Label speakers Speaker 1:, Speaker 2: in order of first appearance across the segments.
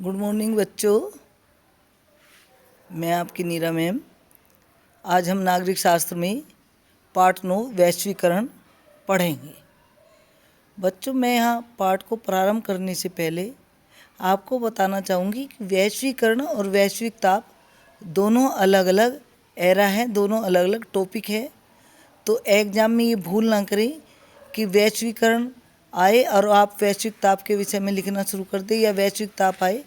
Speaker 1: Good morning बच्चों, मैं आपकी नीरा मैम। आज हम नागरिक शास्त्र में पाठ 9 वैश्वीकरण पढ़ेंगे। बच्चों, मैं यहाँ पाठ को प्रारंभ करने से पहले आपको बताना चाहूँगी कि वैश्वीकरण और वैश्विक ताप दोनों अलग अलग एरा हैं, दोनों अलग अलग टॉपिक है। तो एग्जाम में ये भूल ना करें कि वैश्वीकरण आए और आप वैश्विक ताप के विषय में लिखना शुरू कर दें, या वैश्विक ताप आए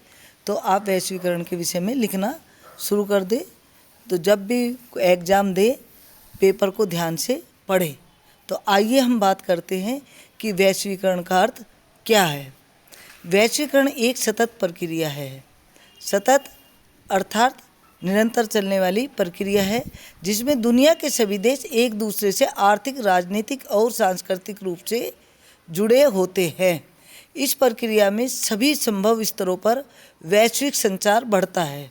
Speaker 1: तो आप वैश्वीकरण के विषय में लिखना शुरू कर दें। तो जब भी एग्ज़ाम दे, पेपर को ध्यान से पढ़े। तो आइए हम बात करते हैं कि वैश्वीकरण का अर्थ क्या है। वैश्वीकरण एक सतत प्रक्रिया है। सतत अर्थात निरंतर चलने वाली प्रक्रिया है, जिसमें दुनिया के सभी देश एक दूसरे से आर्थिक, राजनीतिक और सांस्कृतिक रूप से जुड़े होते हैं। इस प्रक्रिया में सभी संभव स्तरों पर वैश्विक संचार बढ़ता है।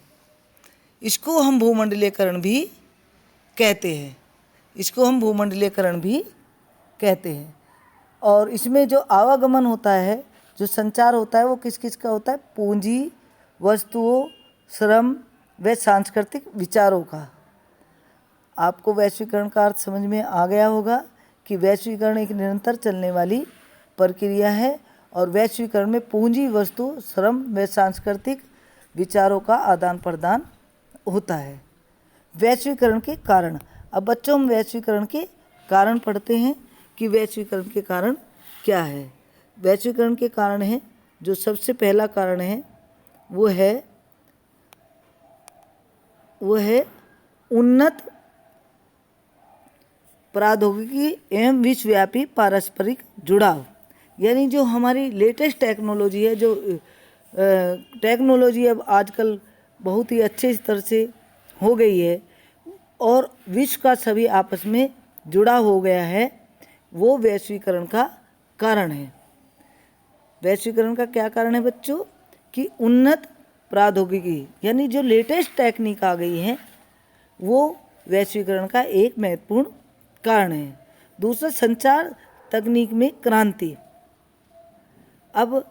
Speaker 1: इसको हम भूमंडलीकरण भी कहते हैं। और इसमें जो आवागमन होता है, जो संचार होता है, वो किस किस का होता है? पूंजी, वस्तुओं, श्रम व सांस्कृतिक विचारों का। आपको वैश्वीकरण का अर्थ समझ में आ गया होगा कि वैश्वीकरण एक निरंतर चलने वाली प्रक्रिया है और वैश्वीकरण में पूंजी, वस्तु, श्रम व सांस्कृतिक विचारों का आदान प्रदान होता है। वैश्वीकरण के कारण। अब बच्चों, हम वैश्वीकरण के कारण पढ़ते हैं कि वैश्वीकरण के कारण क्या है। वैश्वीकरण के कारण है, जो सबसे पहला कारण है वो है उन्नत प्रौद्योगिकी एवं विश्वव्यापी पारस्परिक जुड़ाव। यानी जो हमारी लेटेस्ट टेक्नोलॉजी है, जो टेक्नोलॉजी अब आजकल बहुत ही अच्छे स्तर से हो गई है और विश्व का सभी आपस में जुड़ा हो गया है, वो वैश्वीकरण का कारण है। वैश्वीकरण का क्या कारण है बच्चों? कि उन्नत प्रौद्योगिकी, यानी जो लेटेस्ट टेक्निक आ गई है, वो वैश्वीकरण का एक महत्वपूर्ण कारण है। दूसरा, संचार तकनीक में क्रांति। अब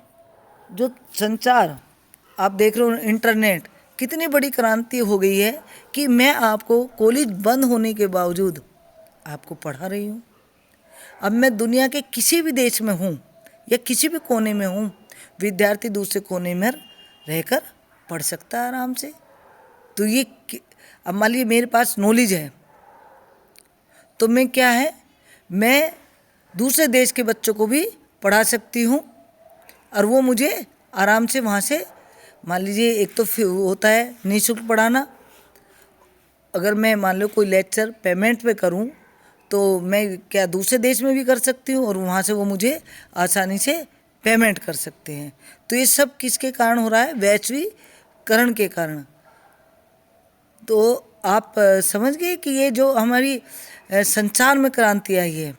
Speaker 1: जो संचार आप देख रहे हो, इंटरनेट, कितनी बड़ी क्रांति हो गई है कि मैं आपको कॉलेज बंद होने के बावजूद आपको पढ़ा रही हूँ। अब मैं दुनिया के किसी भी देश में हूँ या किसी भी कोने में हूँ, विद्यार्थी दूसरे कोने में रहकर पढ़ सकता है आराम से। तो ये अब मान लीजिए मेरे पास नॉलेज है, तो मैं दूसरे देश के बच्चों को भी पढ़ा सकती हूँ और वो मुझे आराम से वहाँ से, मान लीजिए एक तो होता है निःशुल्क पढ़ाना। अगर मैं मान लो कोई लेक्चर पेमेंट पे करूँ तो मैं क्या दूसरे देश में भी कर सकती हूँ और वहाँ से वो मुझे आसानी से पेमेंट कर सकते हैं। तो ये सब किसके कारण हो रहा है? वैश्वीकरण के कारण। तो आप समझ गए कि ये जो हमारी संचार में क्रांति आई है,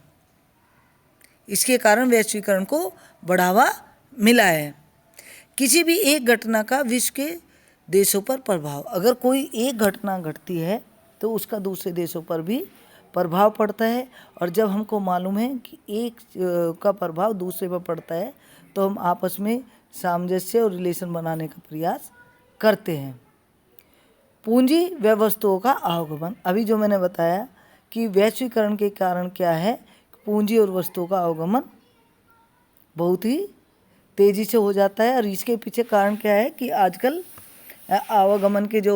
Speaker 1: इसके कारण वैश्वीकरण को बढ़ावा मिला है। किसी भी एक घटना का विश्व के देशों पर प्रभाव। अगर कोई एक घटना घटती है तो उसका दूसरे देशों पर भी प्रभाव पड़ता है, और जब हमको मालूम है कि एक का प्रभाव दूसरे पर पड़ता है तो हम आपस में सामंजस्य और रिलेशन बनाने का प्रयास करते हैं। पूंजी व वस्तुओं का आवागमन। अभी जो मैंने बताया कि वैश्वीकरण के कारण क्या है, पूंजी और वस्तुओं का आवागमन बहुत ही तेज़ी से हो जाता है। और इसके पीछे कारण क्या है कि आजकल आवागमन के जो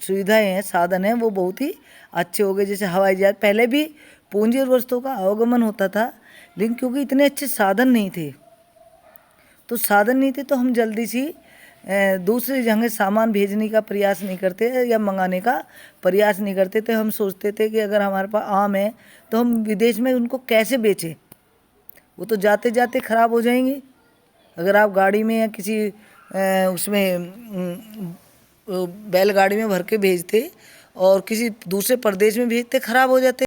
Speaker 1: सुविधाएं हैं, साधन हैं, वो बहुत ही अच्छे हो गए। जैसे हवाई जहाज, पहले भी पूंजी और वस्तुओं का आवागमन होता था, लेकिन क्योंकि इतने अच्छे साधन नहीं थे तो हम जल्दी से दूसरी जगह सामान भेजने का प्रयास नहीं करते या मंगाने का प्रयास नहीं करते थे। हम सोचते थे कि अगर हमारे पास आम है तो हम विदेश में उनको कैसे बेचें, वो तो जाते जाते ख़राब हो जाएंगे। अगर आप गाड़ी में या किसी उसमें बैलगाड़ी में भर के भेजते और किसी दूसरे प्रदेश में भेजते, ख़राब हो जाते।